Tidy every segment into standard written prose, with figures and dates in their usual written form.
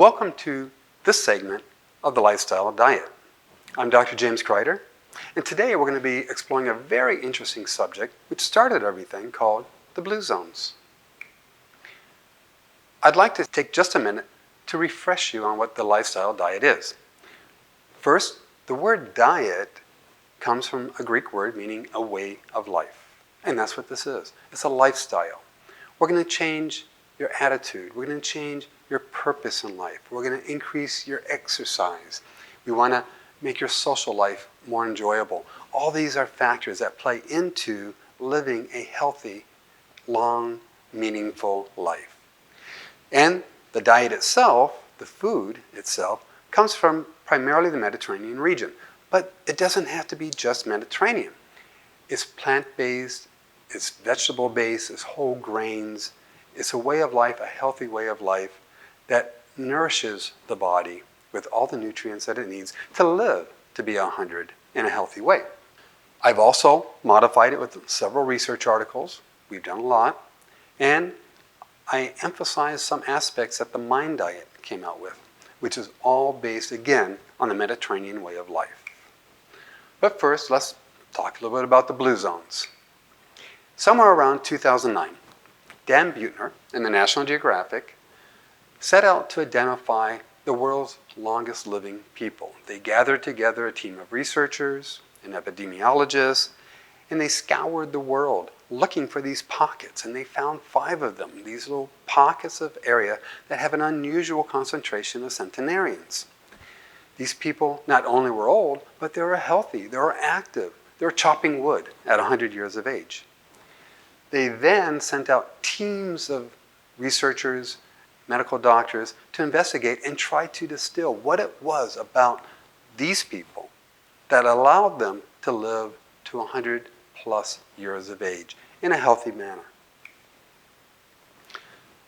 welcome to this segment of the Lifestyle Diet. I'm Dr. James Krider, and today we're going to be exploring a very interesting subject which started everything, called the blue zones. I'd like to take just a minute to refresh you on what the lifestyle diet is. First, the word diet comes from a Greek word meaning a way of life. And that's what this is. It's a lifestyle. We're going to change your attitude. We're going to change your purpose in life. We're going to increase your exercise. We want to make your social life more enjoyable. All these are factors that play into living a healthy, long, meaningful life. And the diet itself, the food itself, comes from primarily the Mediterranean region. But it doesn't have to be just Mediterranean. It's plant-based, it's vegetable-based, it's whole grains. It's a way of life, a healthy way of life that nourishes the body with all the nutrients that it needs to live to be 100 in a healthy way. I've also modified it with several research articles. We've done a lot. And I emphasize some aspects that the Mind Diet came out with, which is all based, again, on the Mediterranean way of life. But first, let's talk a little bit about the blue zones. Somewhere around 2009, Dan Buettner in the National Geographic set out to identify the world's longest living people. They gathered together a team of researchers and epidemiologists, and they scoured the world looking for these pockets, and they found 5 of them, these little pockets of area that have an unusual concentration of centenarians. These people not only were old, but they were healthy, they were active, they were chopping wood at 100 years of age. They then sent out teams of researchers, medical doctors, to investigate and try to distill what it was about these people that allowed them to live to 100 plus years of age in a healthy manner.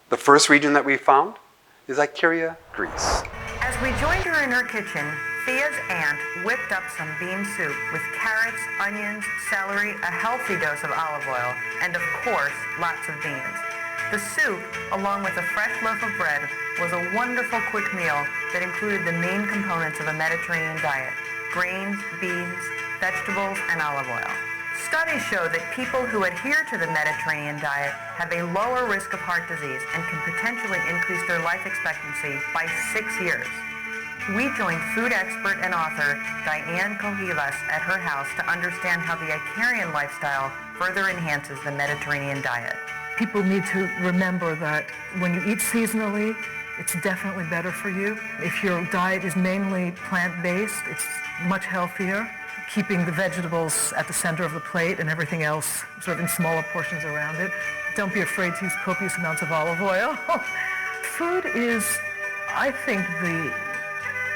The first region that we found is Icaria, Greece. As we joined her in her kitchen, Thea's aunt whipped up some bean soup with carrots, onions, celery, a healthy dose of olive oil, and of course, lots of beans. The soup, along with a fresh loaf of bread, was a wonderful quick meal that included the main components of a Mediterranean diet: grains, beans, vegetables, and olive oil. Studies show that people who adhere to the Mediterranean diet have a lower risk of heart disease and can potentially increase their life expectancy by 6 years. We joined food expert and author Diane Cohilas at her house to understand how the Icarian lifestyle further enhances the Mediterranean diet. People need to remember that when you eat seasonally, it's definitely better for you. If your diet is mainly plant-based, it's much healthier, keeping the vegetables at the center of the plate and everything else sort of in smaller portions around it. Don't be afraid to use copious amounts of olive oil. Food is, I think,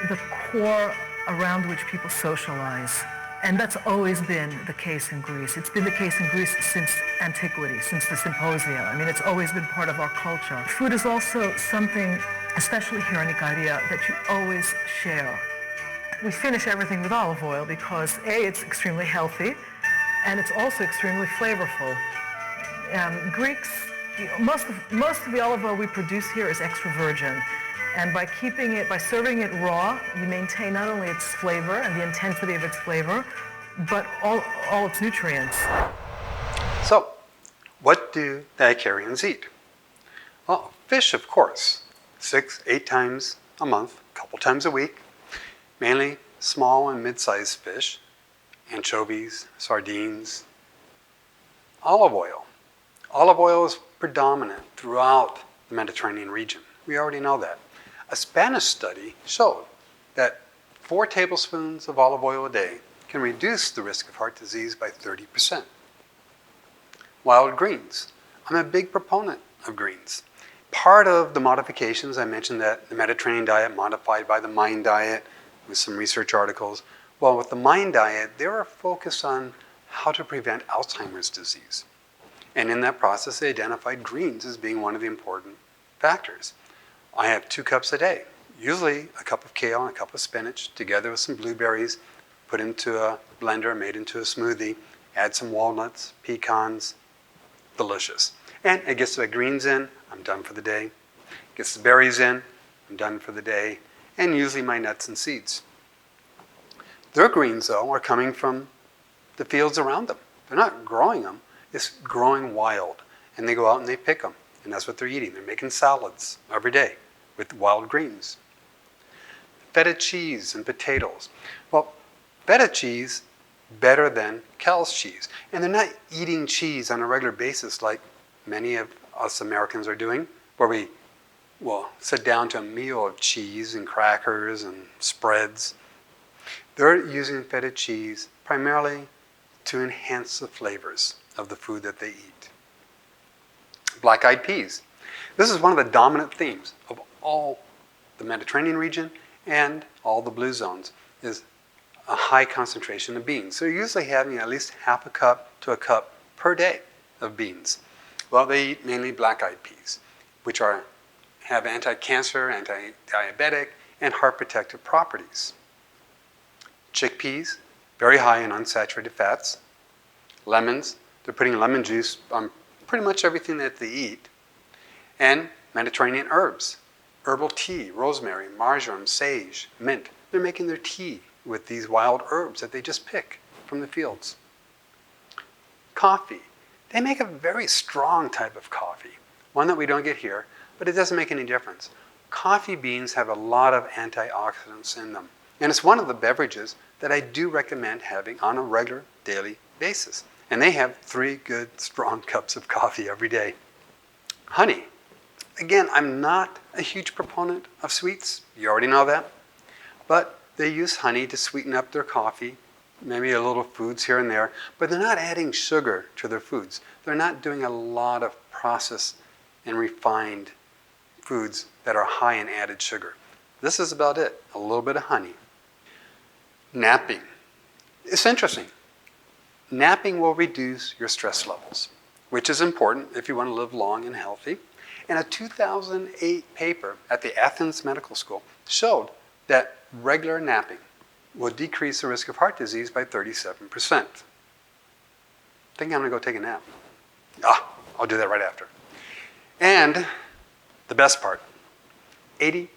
the core around which people socialize. And that's always been the case in Greece. It's been the case in Greece since antiquity, since the symposia. I mean, it's always been part of our culture. Food is also something, especially here in Icaria, that you always share. We finish everything with olive oil because A, it's extremely healthy, and it's also extremely flavorful. Greeks, most of the olive oil we produce here is extra virgin. And by serving it raw, you maintain not only its flavor and the intensity of its flavor, but all its nutrients. So, what do the Icarians eat? Well, fish, of course. 6-8 times a month, a couple times a week. Mainly small and mid-sized fish, anchovies, sardines. Olive oil. Olive oil is predominant throughout the Mediterranean region. We already know that. A Spanish study showed that 4 tablespoons of olive oil a day can reduce the risk of heart disease by 30%. Wild greens. I'm a big proponent of greens. Part of the modifications, I mentioned that the Mediterranean diet modified by the Mind Diet with some research articles. Well, with the Mind Diet, they were focused on how to prevent Alzheimer's disease. And in that process, they identified greens as being one of the important factors. I have 2 cups a day, usually a cup of kale and a cup of spinach, together with some blueberries, put into a blender, made into a smoothie, add some walnuts, pecans, delicious. And it gets the greens in, I'm done for the day. Gets the berries in, I'm done for the day, and usually my nuts and seeds. Their greens, though, are coming from the fields around them. They're not growing them, it's growing wild. And they go out and they pick them, and that's what they're eating. They're making salads every day with wild greens. Feta cheese and potatoes. Well, feta cheese, better than cow's cheese. And they're not eating cheese on a regular basis like many of us Americans are doing, where we will sit down to a meal of cheese and crackers and spreads. They're using feta cheese primarily to enhance the flavors of the food that they eat. Black-eyed peas. This is one of the dominant themes of all the Mediterranean region and all the blue zones, is a high concentration of beans. So you're usually having at least half a cup to a cup per day of beans. Well, they eat mainly black-eyed peas, which have anti-cancer, anti-diabetic, and heart protective properties. Chickpeas, very high in unsaturated fats. Lemons, they're putting lemon juice on pretty much everything that they eat. And Mediterranean herbs, herbal tea, rosemary, marjoram, sage, mint. They're making their tea with these wild herbs that they just pick from the fields. Coffee. They make a very strong type of coffee, one that we don't get here, but it doesn't make any difference. Coffee beans have a lot of antioxidants in them, and it's one of the beverages that I do recommend having on a regular daily basis. And they have 3 good, strong cups of coffee every day. Honey. Again, I'm not a huge proponent of sweets. You already know that. But they use honey to sweeten up their coffee, maybe a little foods here and there, but they're not adding sugar to their foods. They're not doing a lot of processed and refined foods that are high in added sugar. This is about it, a little bit of honey. Napping. It's interesting. Napping will reduce your stress levels, which is important if you want to live long and healthy. And a 2008 paper at the Athens Medical School showed that regular napping will decrease the risk of heart disease by 37%. I think I'm going to go take a nap. I'll do that right after. And the best part, 80%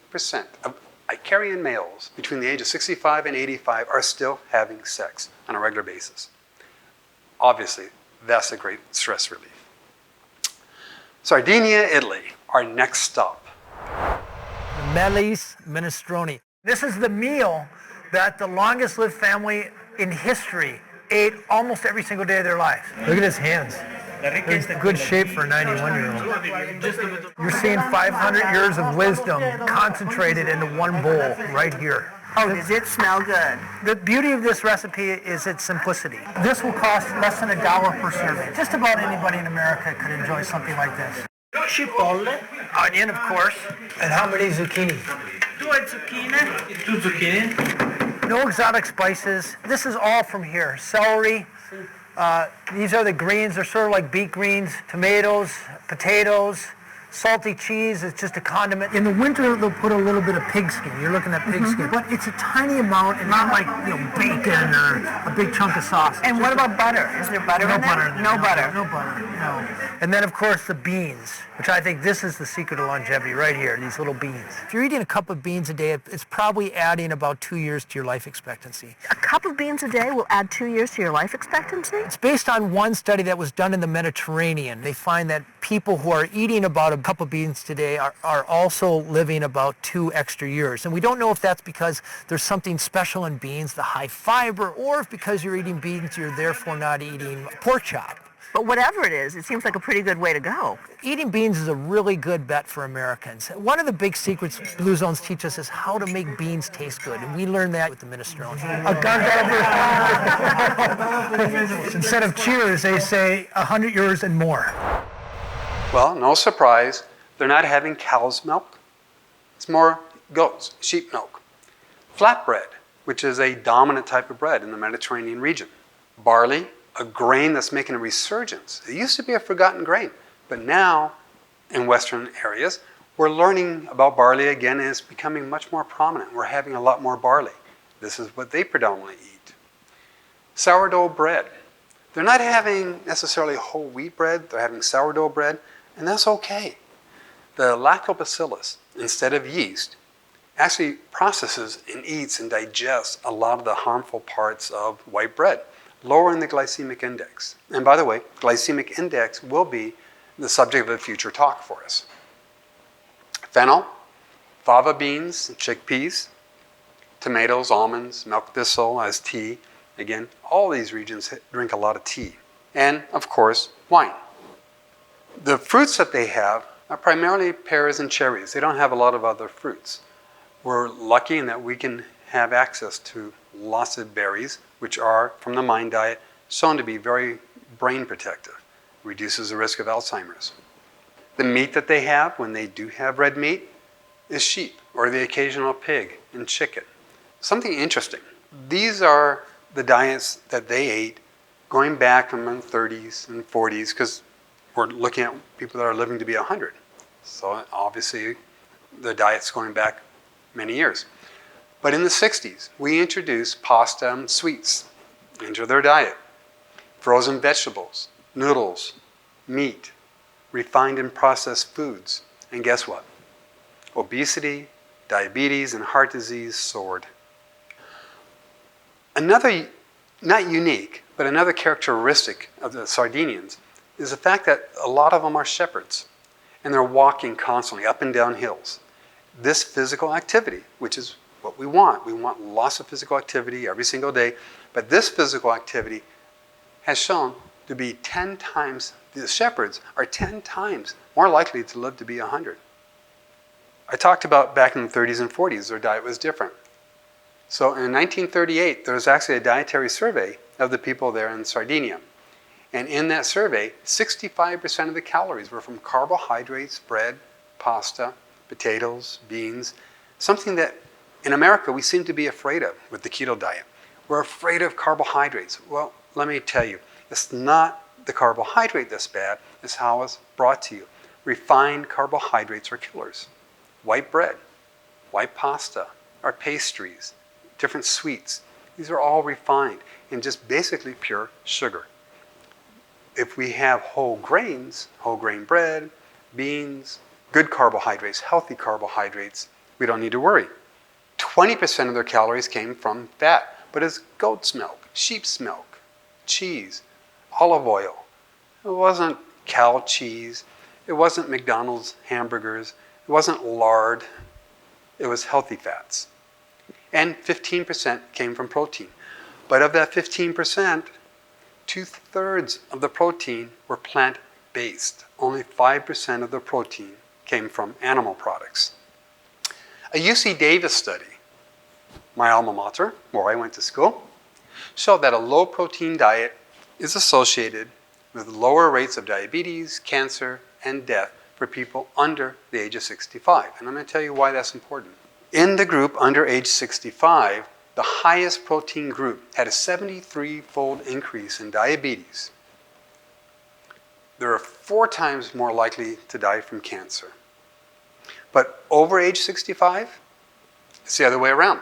of Icarian males between the age of 65 and 85 are still having sex on a regular basis. Obviously, that's a great stress relief. Sardinia, Italy, our next stop. The Melis minestrone. This is the meal that the longest lived family in history ate almost every single day of their life. Look at his hands. They're in good shape for a 91-year-old. You're seeing 500 years of wisdom concentrated into one bowl right here. Oh, does it smell good? The beauty of this recipe is its simplicity. This will cost less than $1 per serving. Just about anybody in America could enjoy something like this. Cipolle. Onion, of course. And how many zucchini? 2 zucchine. 2 zucchini. No exotic spices. This is all from here. Celery. These are the greens. They're sort of like beet greens. Tomatoes, potatoes. Salty cheese is just a condiment. In the winter, they'll put a little bit of pig skin. You're looking at pig skin. But it's a tiny amount and not like bacon or a big chunk of sauce. And what about butter? Is there butter No in there? butter in there. No butter. No butter, no. And then, of course, the beans, which I think this is the secret of longevity right here, these little beans. If you're eating a cup of beans a day, it's probably adding about 2 years to your life expectancy. A cup of beans a day will add 2 years to your life expectancy? It's based on one study that was done in the Mediterranean. They find that people who are eating about a cup of beans today are also living about 2 extra years. And we don't know if that's because there's something special in beans, the high fiber, or if because you're eating beans, you're therefore not eating pork chop. But whatever it is, it seems like a pretty good way to go. Eating beans is a really good bet for Americans. One of the big secrets Blue Zones teach us is how to make beans taste good, and we learned that with the minestrone. Instead of cheers, they say 100 years and more. Well, no surprise, they're not having cow's milk. It's more goats, sheep milk. Flatbread, which is a dominant type of bread in the Mediterranean region. Barley, a grain that's making a resurgence. It used to be a forgotten grain, but now in Western areas, we're learning about barley again, and it's becoming much more prominent. We're having a lot more barley. This is what they predominantly eat. Sourdough bread. They're not having necessarily whole wheat bread, they're having sourdough bread, and that's okay. The lactobacillus, instead of yeast, actually processes and eats and digests a lot of the harmful parts of white bread, lowering the glycemic index. And by the way, glycemic index will be the subject of a future talk for us. Fennel, fava beans, chickpeas, tomatoes, almonds, milk thistle as tea. Again, all these regions drink a lot of tea. And, of course, wine. The fruits that they have are primarily pears and cherries. They don't have a lot of other fruits. We're lucky in that we can have access to lots of berries, which are, from the MIND diet, shown to be very brain protective. Reduces the risk of Alzheimer's. The meat that they have, when they do have red meat, is sheep or the occasional pig and chicken. Something interesting. These are the diets that they ate going back in the 30s and 40s, because we're looking at people that are living to be 100. So obviously the diet's going back many years. But in the 60s, we introduced pasta and sweets into their diet. Frozen vegetables, noodles, meat, refined and processed foods. And guess what? Obesity, diabetes, and heart disease soared. Another, not unique, but another characteristic of the Sardinians is the fact that a lot of them are shepherds. And they're walking constantly up and down hills. This physical activity, which is what we want lots of physical activity every single day, but this physical activity has shown to be 10 times, the shepherds are 10 times more likely to live to be 100. I talked about back in the 30s and 40s, their diet was different. So in 1938, there was actually a dietary survey of the people there in Sardinia. And in that survey, 65% of the calories were from carbohydrates, bread, pasta, potatoes, beans, something that in America we seem to be afraid of with the keto diet. We're afraid of carbohydrates. Well, let me tell you, it's not the carbohydrate that's bad, it's how it's brought to you. Refined carbohydrates are killers. White bread, white pasta, our pastries, different sweets. These are all refined and just basically pure sugar. If we have whole grains, whole grain bread, beans, good carbohydrates, healthy carbohydrates, we don't need to worry. 20% of their calories came from fat, but it's goat's milk, sheep's milk, cheese, olive oil. It wasn't cow cheese. It wasn't McDonald's hamburgers. It wasn't lard. It was healthy fats. And 15% came from protein. But of that 15%, 2/3 of the protein were plant-based. Only 5% of the protein came from animal products. A UC Davis study, my alma mater, where I went to school, showed that a low-protein diet is associated with lower rates of diabetes, cancer, and death for people under the age of 65. And I'm going to tell you why that's important. In the group under age 65, the highest protein group had a 73-fold increase in diabetes. They are 4 times more likely to die from cancer. But over age 65, it's the other way around.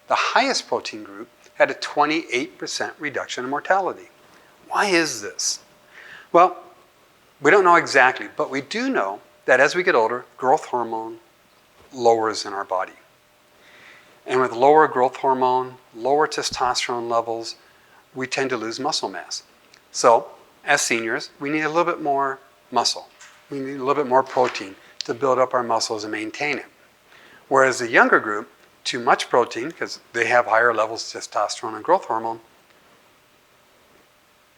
The highest protein group had a 28% reduction in mortality. Why is this? Well, we don't know exactly, but we do know that as we get older, growth hormone lowers in our body. And with lower growth hormone, lower testosterone levels, we tend to lose muscle mass. So, as seniors, we need a little bit more muscle. We need a little bit more protein to build up our muscles and maintain it. Whereas the younger group, too much protein, because they have higher levels of testosterone and growth hormone,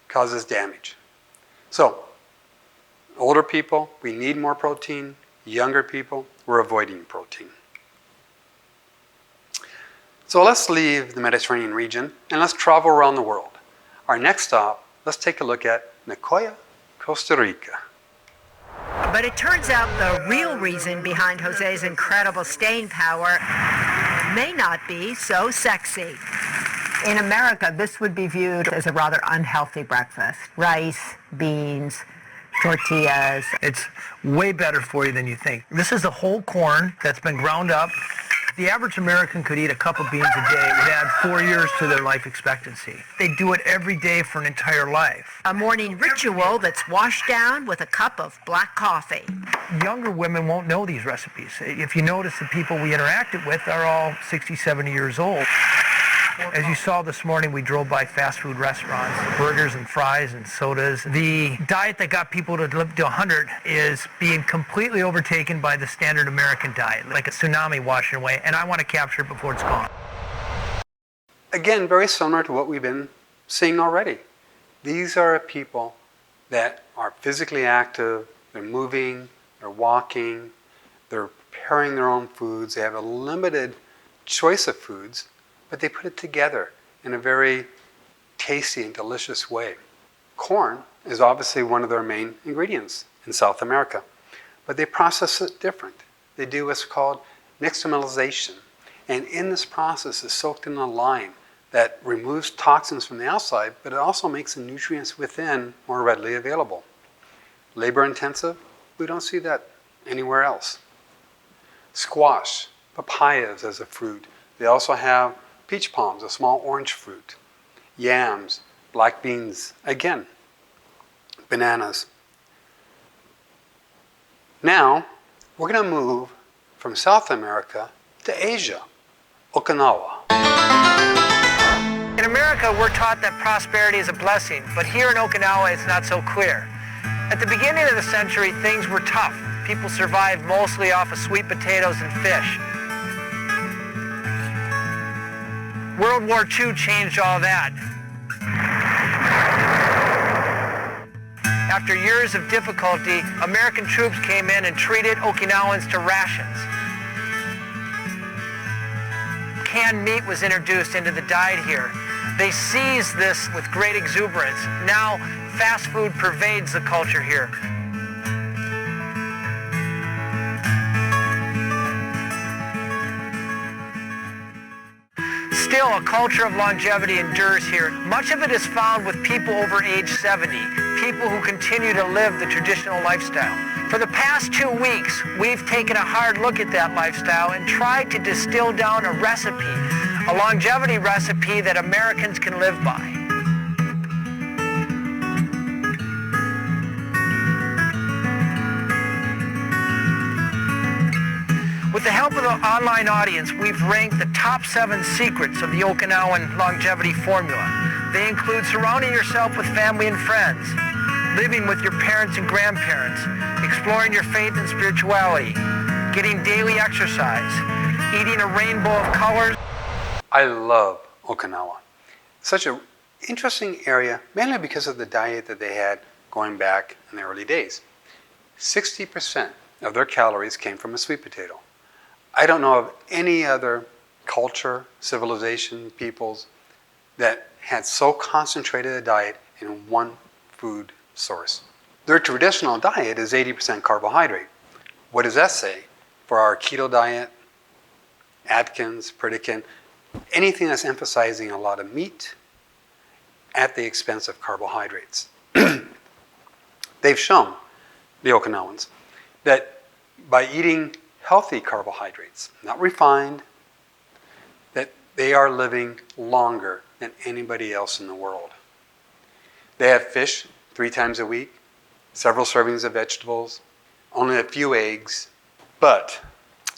causes damage. So, older people, we need more protein. Younger people, we're avoiding protein. So let's leave the Mediterranean region and let's travel around the world. Our next stop, let's take a look at Nicoya, Costa Rica. But it turns out the real reason behind Jose's incredible staying power may not be so sexy. In America, this would be viewed as a rather unhealthy breakfast. Rice, beans, tortillas. It's way better for you than you think. This is the whole corn that's been ground up. The average American could eat a cup of beans a day. It would add 4 years to their life expectancy. They do it every day for an entire life. A morning ritual that's washed down with a cup of black coffee. Younger women won't know these recipes. If you notice, the people we interacted with are all 60, 70 years old. As you saw this morning, we drove by fast food restaurants, burgers and fries and sodas. The diet that got people to live to 100 is being completely overtaken by the standard American diet, like a tsunami washing away, and I want to capture it before it's gone. Again, very similar to what we've been seeing already. These are people that are physically active, they're moving, they're walking, they're preparing their own foods, they have a limited choice of foods, but they put it together in a very tasty and delicious way. Corn is obviously one of their main ingredients in South America, but they process it different. They do what's called nixtamalization, and in this process is soaked in a lime that removes toxins from the outside, but it also makes the nutrients within more readily available. Labor intensive? We don't see that anywhere else. Squash, papayas as a fruit. They also have peach palms, a small orange fruit. Yams, black beans, again, bananas. Now, we're going to move from South America to Asia, Okinawa. In America, we're taught that prosperity is a blessing, but here in Okinawa, it's not so clear. At the beginning of the century, things were tough. People survived mostly off of sweet potatoes and fish. World War II changed all that. After years of difficulty, American troops came in and treated Okinawans to rations. Canned meat was introduced into the diet here. They seized this with great exuberance. Now, fast food pervades the culture here. Still, a culture of longevity endures here. Much of it is found with people over age 70, people who continue to live the traditional lifestyle. For the past 2 weeks, we've taken a hard look at that lifestyle and tried to distill down a recipe, a longevity recipe that Americans can live by. With the help of the online audience, we've ranked the top 7 secrets of the Okinawan longevity formula. They include surrounding yourself with family and friends, living with your parents and grandparents, exploring your faith and spirituality, getting daily exercise, eating a rainbow of colors. I love Okinawa. Such an interesting area, mainly because of the diet that they had going back in the early days. 60% of their calories came from a sweet potato. I don't know of any other culture, civilization, peoples that had so concentrated a diet in one food source. Their traditional diet is 80% carbohydrate. What does that say for our keto diet, Atkins, Pritikin, anything that's emphasizing a lot of meat at the expense of carbohydrates? They've shown, the Okinawans, that by eating healthy carbohydrates, not refined, that they are living longer than anybody else in the world. They have fish 3 times a week, several servings of vegetables, only a few eggs, but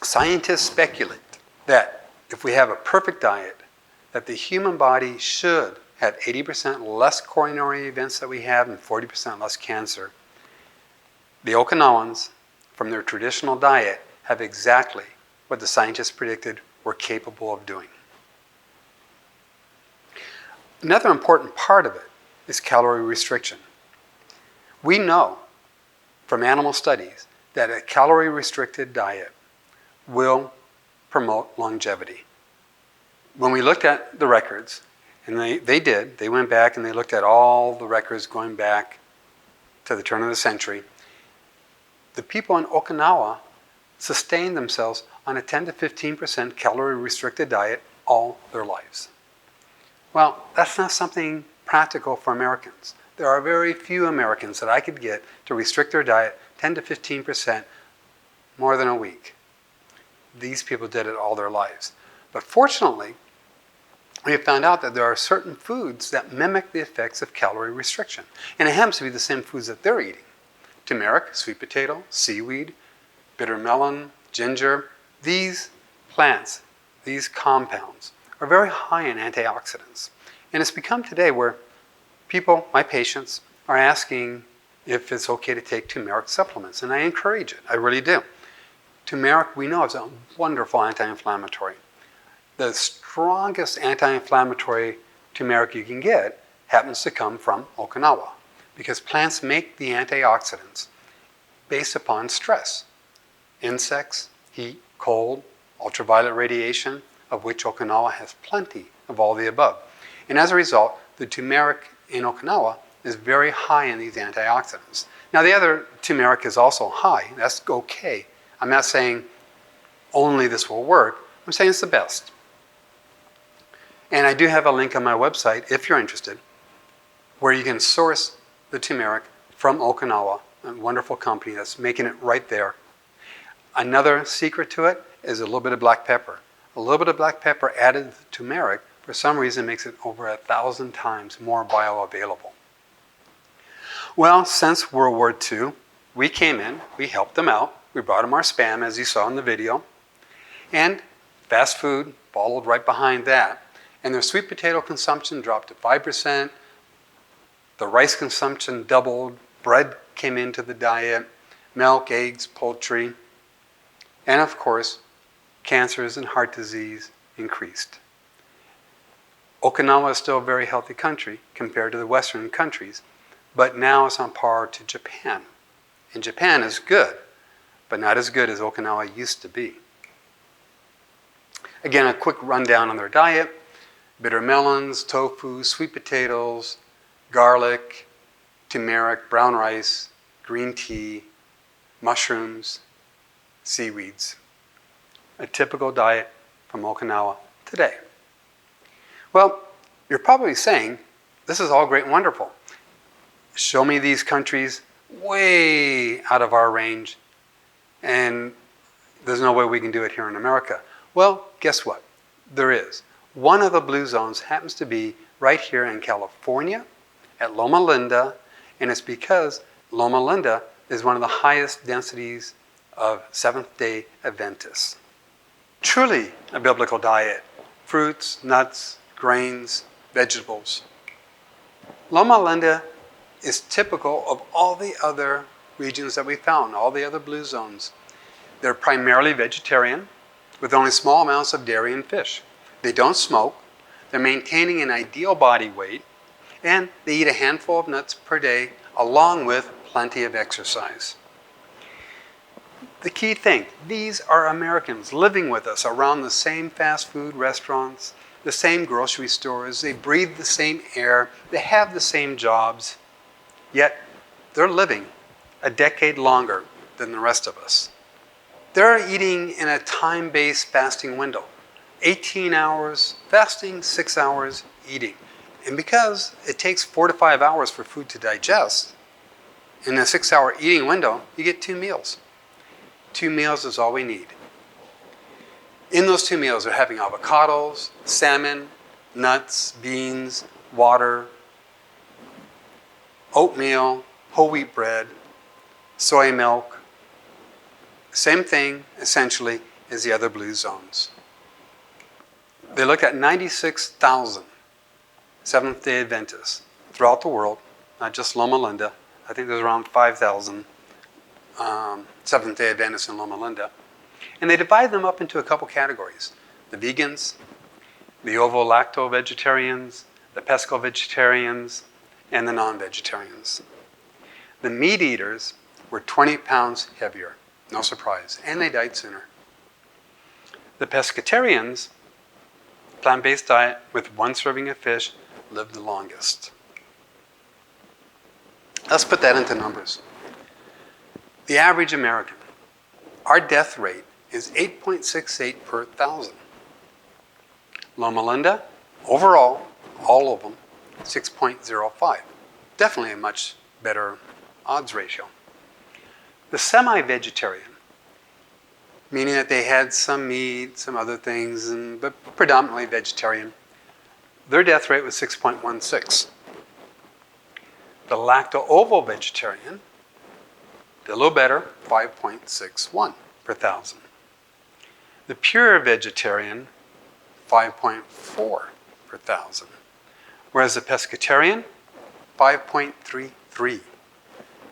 scientists speculate that if we have a perfect diet, that the human body should have 80% less coronary events that we have and 40% less cancer. The Okinawans, from their traditional diet, have exactly what the scientists predicted we're capable of doing. Another important part of it is calorie restriction. We know from animal studies that a calorie-restricted diet will promote longevity. When we looked at the records, and they went back and they looked at all the records going back to the turn of the century, the people in Okinawa sustained themselves on a 10 to 15% calorie-restricted diet all their lives. Well, that's not something practical for Americans. There are very few Americans that I could get to restrict their diet 10 to 15% more than a week. these people did it all their lives. But fortunately, we have found out that there are certain foods that mimic the effects of calorie restriction. And it happens to be the same foods that they're eating. Turmeric, sweet potato, seaweed, bitter melon, ginger. These plants, these compounds, are very high in antioxidants. And it's become today where people, my patients, are asking if it's okay to take turmeric supplements. And I encourage it. I really do. Turmeric, we know, is a wonderful anti-inflammatory. The strongest anti-inflammatory turmeric you can get happens to come from Okinawa, because plants make the antioxidants based upon stress. Insects, heat, cold, ultraviolet radiation, of which Okinawa has plenty of all the above. And as a result, the turmeric in Okinawa is very high in these antioxidants. Now, the other turmeric is also high. That's okay. I'm not saying only this will work. I'm saying it's the best. And I do have a link on my website, if you're interested, where you can source the turmeric from Okinawa, a wonderful company that's making it right there. Another secret to it is a little bit of black pepper. A little bit of black pepper added to turmeric, for some reason, makes it over 1,000 times more bioavailable. Well, since World War II, we came in, we helped them out. We brought them our Spam, as you saw in the video. And fast food followed right behind that. And their sweet potato consumption dropped to 5%. The rice consumption doubled. Bread came into the diet. Milk, eggs, poultry. And of course, cancers and heart disease increased. Okinawa is still a very healthy country compared to the Western countries, but now it's on par to Japan. And Japan is good, but not as good as Okinawa used to be. Again, a quick rundown on their diet. Bitter melons, tofu, sweet potatoes, garlic, turmeric, brown rice, green tea, mushrooms, seaweeds. A typical diet from Okinawa today. Well, you're probably saying, this is all great and wonderful. Show me these countries way out of our range, and there's no way we can do it here in America. Well, guess what? There is. One of the blue zones happens to be right here in California at Loma Linda, and it's because Loma Linda is one of the highest densities of Seventh-day Adventists. Truly a biblical diet. Fruits, nuts, grains, vegetables. Loma Linda is typical of all the other regions that we found, all the other blue zones. They're primarily vegetarian, with only small amounts of dairy and fish. They don't smoke, they're maintaining an ideal body weight, and they eat a handful of nuts per day, along with plenty of exercise. The key thing, these are Americans living with us around the same fast food restaurants, the same grocery stores, they breathe the same air, they have the same jobs, yet they're living a decade longer than the rest of us. They're eating in a time-based fasting window. 18 hours fasting, 6 hours eating. And because it takes 4 to 5 hours for food to digest, in a 6-hour eating window, you get 2 meals. 2 meals is all we need. In those 2 meals, they're having avocados, salmon, nuts, beans, water, oatmeal, whole wheat bread, soy milk. Same thing, essentially, as the other blue zones. They looked at 96,000 Seventh-day Adventists throughout the world, not just Loma Linda. I think there's around 5,000 Seventh-day Adventists in Loma Linda. And they divide them up into a couple categories. The vegans, the ovo-lacto vegetarians, the pesco-vegetarians, and the non-vegetarians. The meat eaters were 20 pounds heavier, no surprise, and they died sooner. The pescatarians, plant-based diet with 1 serving of fish, lived the longest. Let's put that into numbers. The average American, our death rate is 8.68 per 1,000. Loma Linda, overall, all of them, 6.05. Definitely a much better odds ratio. The semi-vegetarian, meaning that they had some meat, some other things, but predominantly vegetarian. Their death rate was 6.16. The lacto-ovo vegetarian did a little better, 5.61 per thousand. The pure vegetarian, 5.4 per thousand. Whereas the pescatarian, 5.33.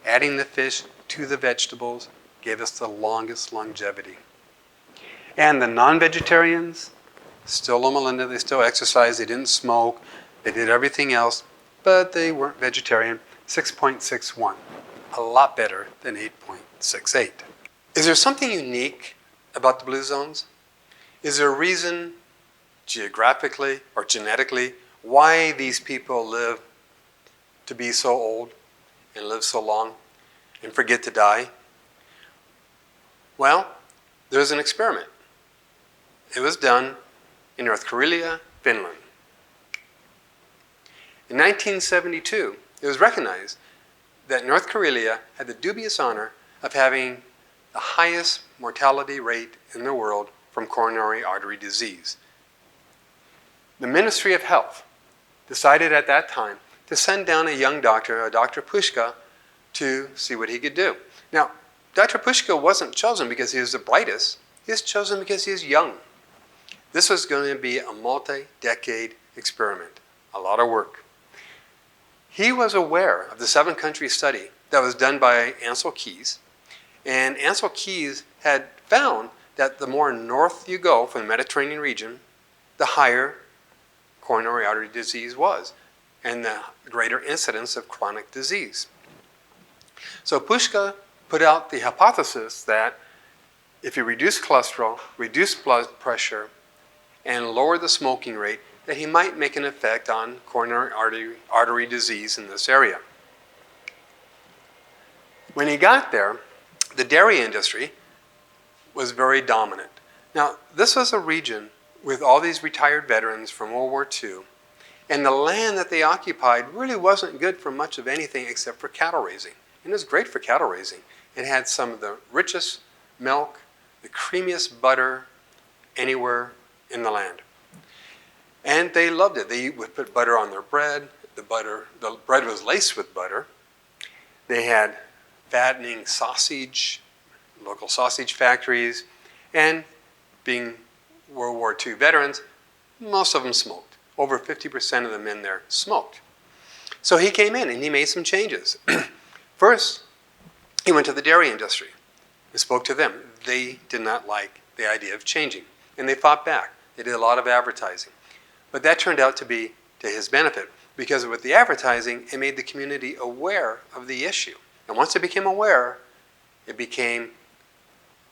Adding the fish to the vegetables gave us the longest longevity. And the non-vegetarians, still Loma Linda, they still exercised, they didn't smoke, they did everything else, but they weren't vegetarian, 6.61. A lot better than 8.68. Is there something unique about the blue zones? Is there a reason geographically or genetically why these people live to be so old and live so long and forget to die? Well, there's an experiment. It was done in North Karelia, Finland. In 1972, it was recognized that North Karelia had the dubious honor of having the highest mortality rate in the world from coronary artery disease. The Ministry of Health decided at that time to send down a young doctor, a Dr. Pushka, to see what he could do. Now, Dr. Pushka wasn't chosen because he was the brightest. He was chosen because he was young. This was going to be a multi-decade experiment, a lot of work. He was aware of the 7-country study that was done by Ansel Keys, and Ansel Keys had found that the more north you go from the Mediterranean region, the higher coronary artery disease was, and the greater incidence of chronic disease. So Pushka put out the hypothesis that if you reduce cholesterol, reduce blood pressure, and lower the smoking rate, that he might make an effect on coronary artery disease in this area. When he got there, the dairy industry was very dominant. Now, this was a region with all these retired veterans from World War II, and the land that they occupied really wasn't good for much of anything except for cattle raising. And it was great for cattle raising. It had some of the richest milk, the creamiest butter anywhere in the land. And they loved it. They would put butter on their bread. The bread was laced with butter. They had fattening sausage, local sausage factories, and being World War II veterans, most of them smoked. Over 50% of the men there smoked. So he came in and he made some changes. First, he went to the dairy industry and spoke to them. They did not like the idea of changing, and they fought back. They did a lot of advertising. But that turned out to be to his benefit, because with the advertising, it made the community aware of the issue. And once it became aware, it became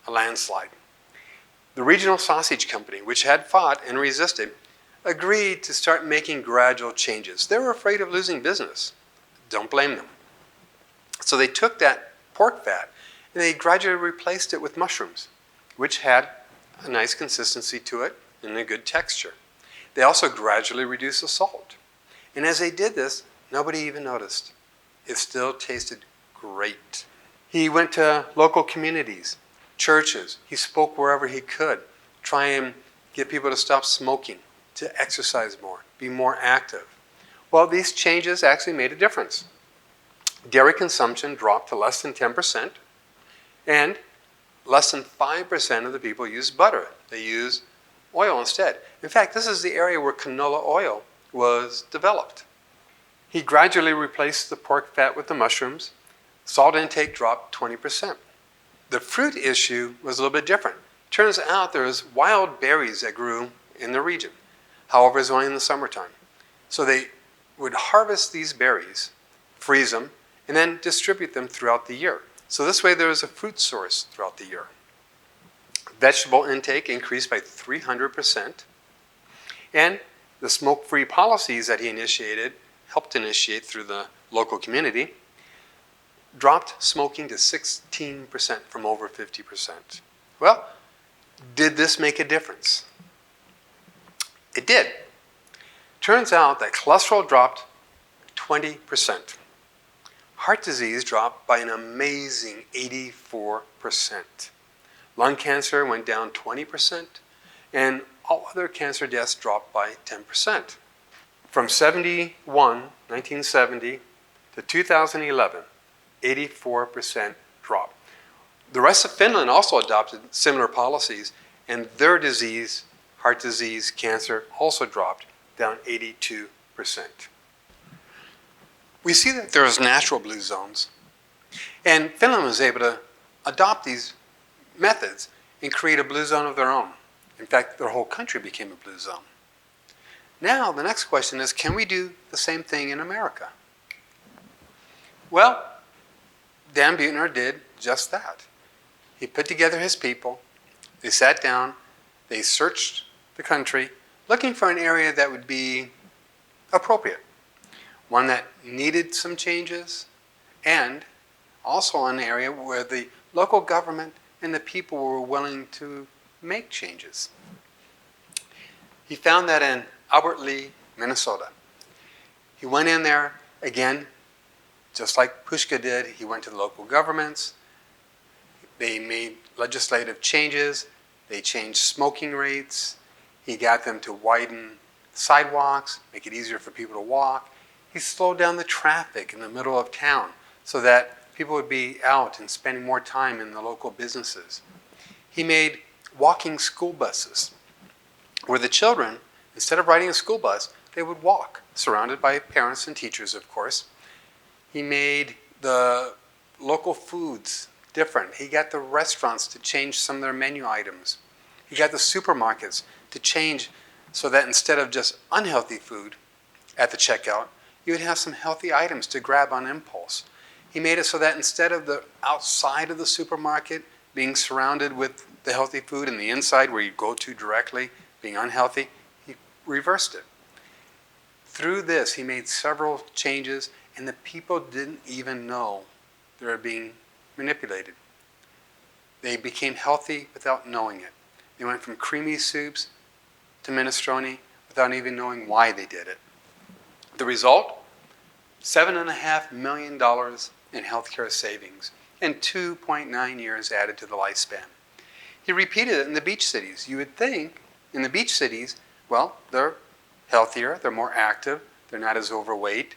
a landslide. The regional sausage company, which had fought and resisted, agreed to start making gradual changes. They were afraid of losing business. Don't blame them. So they took that pork fat and they gradually replaced it with mushrooms, which had a nice consistency to it and a good texture. They also gradually reduced the salt. And as they did this, nobody even noticed. It still tasted great. He went to local communities, churches. He spoke wherever he could, try and get people to stop smoking, to exercise more, be more active. Well, these changes actually made a difference. Dairy consumption dropped to less than 10%, and less than 5% of the people use butter. They use oil instead. In fact, this is the area where canola oil was developed. He gradually replaced the pork fat with the mushrooms. Salt intake dropped 20%. The fruit issue was a little bit different. Turns out there was wild berries that grew in the region. However, it was only in the summertime. So they would harvest these berries, freeze them, and then distribute them throughout the year. So this way there was a fruit source throughout the year. Vegetable intake increased by 300%. And the smoke-free policies that he helped initiate through the local community, dropped smoking to 16% from over 50%. Well, did this make a difference? It did. Turns out that cholesterol dropped 20%. Heart disease dropped by an amazing 84%. Lung cancer went down 20%, and all other cancer deaths dropped by 10%. From 1970 to 2011, 84% drop. The rest of Finland also adopted similar policies, and their disease, heart disease, cancer, also dropped down 82%. We see that there's natural blue zones, and Finland was able to adopt these methods and create a blue zone of their own. In fact, their whole country became a blue zone. Now, the next question is, can we do the same thing in America? Well, Dan Buettner did just that. He put together his people, they sat down, they searched the country, looking for an area that would be appropriate, one that needed some changes, and also an area where the local government and the people were willing to make changes. He found that in Albert Lea, Minnesota. He went in there, again, just like Pushka did, he went to the local governments. They made legislative changes. They changed smoking rates. He got them to widen sidewalks, make it easier for people to walk. He slowed down the traffic in the middle of town so that people would be out and spending more time in the local businesses. He made walking school buses where the children, instead of riding a school bus, they would walk, surrounded by parents and teachers, of course. He made the local foods different. He got the restaurants to change some of their menu items. He got the supermarkets to change so that instead of just unhealthy food at the checkout, you would have some healthy items to grab on impulse. He made it so that instead of the outside of the supermarket being surrounded with the healthy food and the inside where you go to directly being unhealthy, he reversed it. Through this, he made several changes, and the people didn't even know they were being manipulated. They became healthy without knowing it. They went from creamy soups to minestrone without even knowing why they did it. The result? $7.5 million in healthcare savings and 2.9 years added to the lifespan. He repeated it in the beach cities. You would think in the beach cities, well, they're healthier, they're more active, they're not as overweight.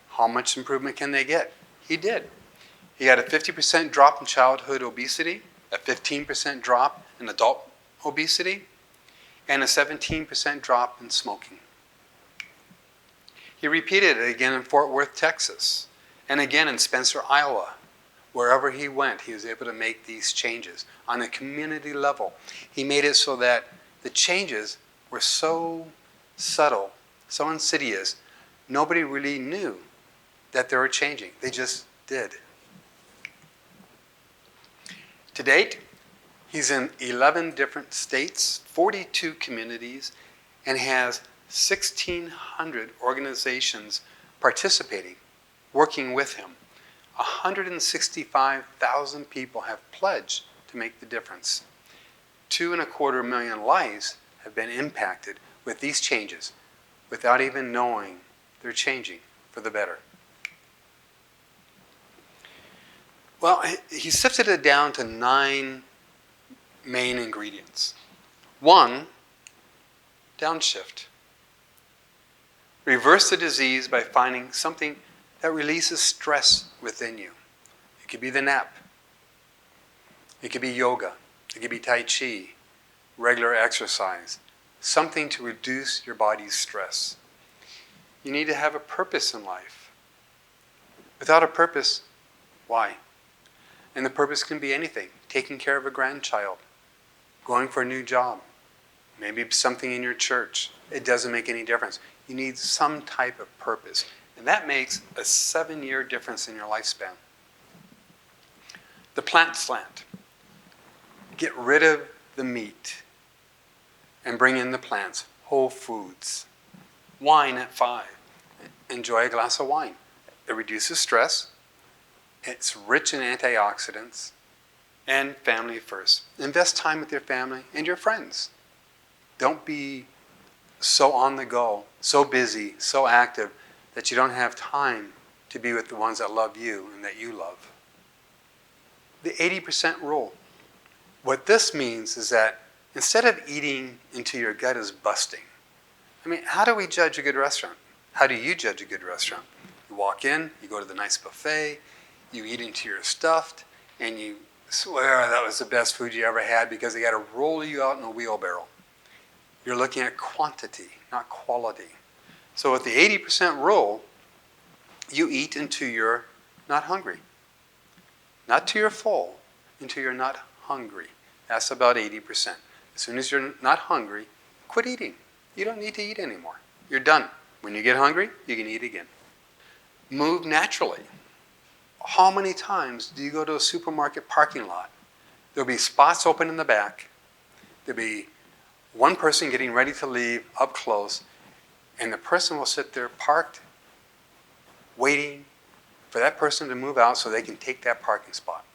How much improvement can they get? He did. He had a 50% drop in childhood obesity, a 15% drop in adult obesity, and a 17% drop in smoking. He repeated it again in Fort Worth, Texas, and again in Spencer, Iowa. Wherever he went, he was able to make these changes. On a community level, he made it so that the changes were so subtle, so insidious, nobody really knew that they were changing. They just did. To date, he's in 11 different states, 42 communities, and has 1,600 organizations participating, working with him. 165,000 people have pledged to make the difference. 2.25 million lives have been impacted with these changes without even knowing they're changing for the better. Well, he sifted it down to 9 main ingredients. 1, downshift. Reverse the disease by finding something that releases stress within you. It could be the nap. It could be yoga. It could be Tai Chi, regular exercise, something to reduce your body's stress. You need to have a purpose in life. Without a purpose, why? And the purpose can be anything. Taking care of a grandchild, going for a new job, maybe something in your church. It doesn't make any difference. You need some type of purpose. And that makes a 7-year difference in your lifespan. The plant slant. Get rid of the meat and bring in the plants, whole foods. Wine at 5. Enjoy a glass of wine. It reduces stress. It's rich in antioxidants. And family first. Invest time with your family and your friends. Don't be so on the go, so busy, so active that you don't have time to be with the ones that love you and that you love. The 80% rule. What this means is that instead of eating until your gut is busting, I mean, how do we judge a good restaurant? How do you judge a good restaurant? You walk in, you go to the nice buffet, you eat until you're stuffed, and you swear that was the best food you ever had because they got to roll you out in a wheelbarrow. You're looking at quantity, not quality. So with the 80% rule, you eat until you're not hungry. Not till you're full, until you're not hungry. That's about 80%. As soon as you're not hungry, quit eating. You don't need to eat anymore. You're done. When you get hungry, you can eat again. Move naturally. How many times do you go to a supermarket parking lot? There'll be spots open in the back. There'll be one person getting ready to leave up close, and the person will sit there parked, waiting for that person to move out so they can take that parking spot.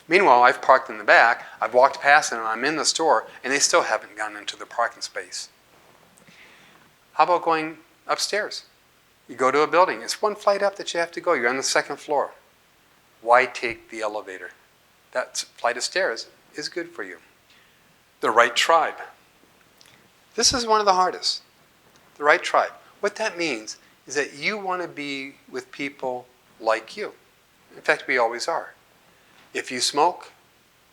Meanwhile, I've parked in the back, I've walked past them, and I'm in the store, and they still haven't gotten into the parking space. How about going upstairs? You go to a building. It's one flight up that you have to go. You're on the second floor. Why take the elevator? That flight of stairs is good for you. The right tribe. This is one of the hardest. The right tribe. What that means is that you want to be with people like you. In fact, we always are. If you smoke,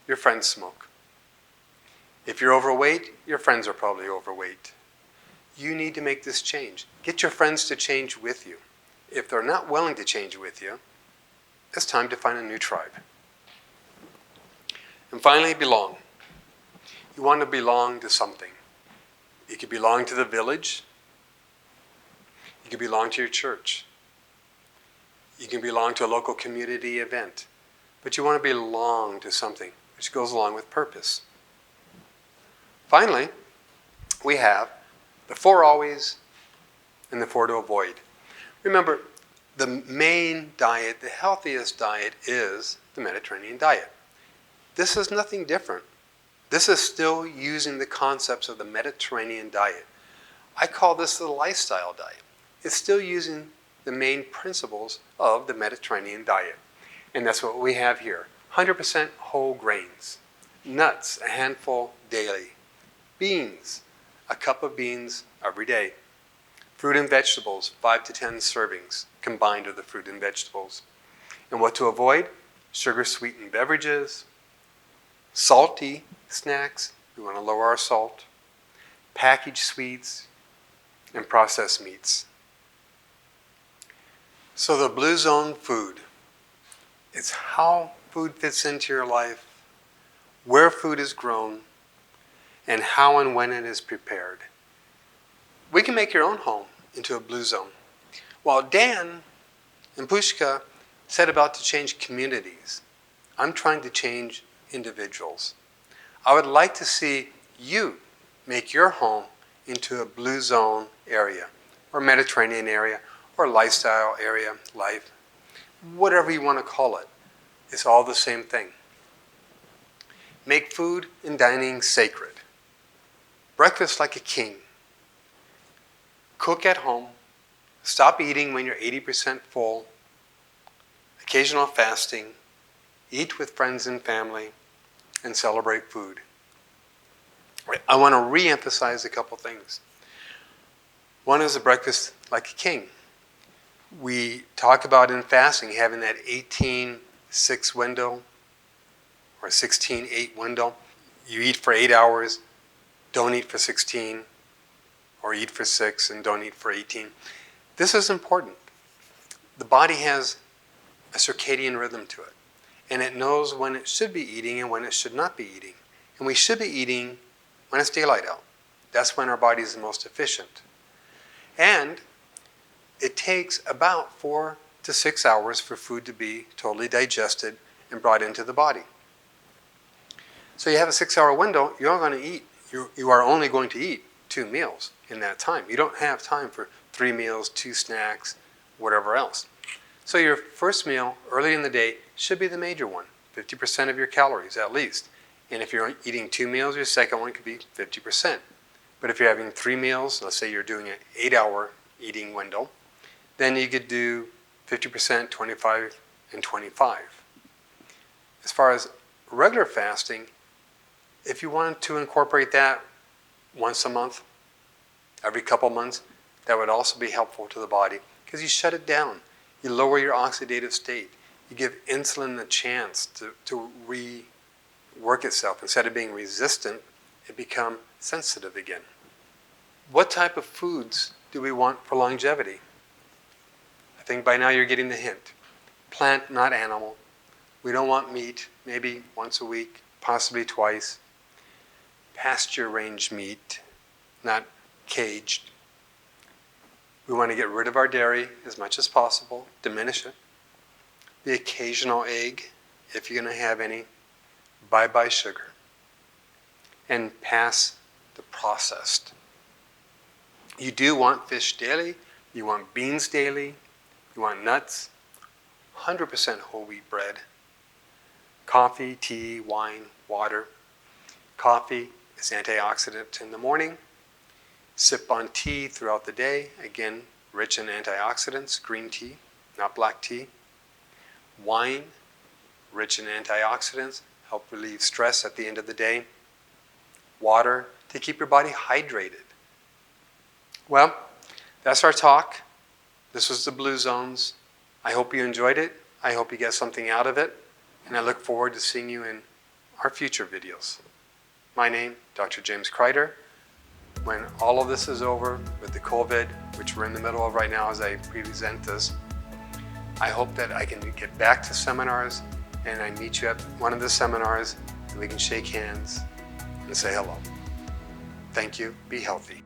your friends smoke. If you're overweight, your friends are probably overweight. You need to make this change. Get your friends to change with you. If they're not willing to change with you, it's time to find a new tribe. And finally, belong. You want to belong to something. You could belong to the village. You could belong to your church. You can belong to a local community event. But you want to belong to something which goes along with purpose. Finally, we have the 4 always and the 4 to avoid. Remember, the main diet, the healthiest diet, is the Mediterranean diet. This is nothing different. This is still using the concepts of the Mediterranean diet. I call this the lifestyle diet. It's still using the main principles of the Mediterranean diet. And that's what we have here. 100% whole grains. Nuts, a handful daily. Beans, a cup of beans every day. Fruit and vegetables, 5 to 10 servings combined of the fruit and vegetables. And what to avoid? Sugar-sweetened beverages, salty snacks, we want to lower our salt, packaged sweets, and processed meats. So the blue zone food, it's how food fits into your life, where food is grown, and how and when it is prepared. We can make your own home into a blue zone. While Dan and Pushka set about to change communities, I'm trying to change individuals. I would like to see you make your home into a blue zone area, or Mediterranean area, or lifestyle area, life, whatever you want to call it. It's all the same thing. Make food and dining sacred. Breakfast like a king. Cook at home. Stop eating when you're 80% full. Occasional fasting. Eat with friends and family. And celebrate food. I want to re-emphasize a couple things. One is a breakfast like a king. We talk about in fasting having that 18-6 window or 16-8 window. You eat for 8 hours, don't eat for 16, or eat for 6 and don't eat for 18. This is important. The body has a circadian rhythm to it, and it knows when it should be eating and when it should not be eating. And we should be eating when it's daylight out. That's when our body is the most efficient. And it takes about 4 to 6 hours for food to be totally digested and brought into the body. So you have a 6-hour window, you're going to eat. You are only going to eat 2 meals in that time. You don't have time for 3 meals, 2 snacks, whatever else. So your first meal early in the day should be the major one, 50% of your calories at least. And if you're eating 2 meals, your second one could be 50%. But if you're having 3 meals, let's say you're doing an 8-hour eating window, then you could do 50%, 25, and 25. As far as regular fasting, if you wanted to incorporate that once a month, every couple months, that would also be helpful to the body because you shut it down. You lower your oxidative state. You give insulin a chance to rework itself. Instead of being resistant, it becomes sensitive again. What type of foods do we want for longevity? I think by now you're getting the hint. Plant, not animal. We don't want meat, maybe once a week, possibly twice. Pasture-range meat, not caged. We want to get rid of our dairy as much as possible, diminish it. The occasional egg, if you're going to have any. Bye-bye sugar. And pass the processed. You do want fish daily, you want beans daily, you want nuts, 100% whole wheat bread, coffee, tea, wine, water. Coffee is antioxidant in the morning. Sip on tea throughout the day, again, rich in antioxidants, green tea, not black tea. Wine, rich in antioxidants, help relieve stress at the end of the day. Water, to keep your body hydrated. Well, that's our talk. This was the Blue Zones. I hope you enjoyed it. I hope you get something out of it. And I look forward to seeing you in our future videos. My name, Dr. James Krider. When all of this is over with the COVID, which we're in the middle of right now as I present this, I hope that I can get back to seminars and I meet you at one of the seminars and we can shake hands and say hello. Thank you. Be healthy.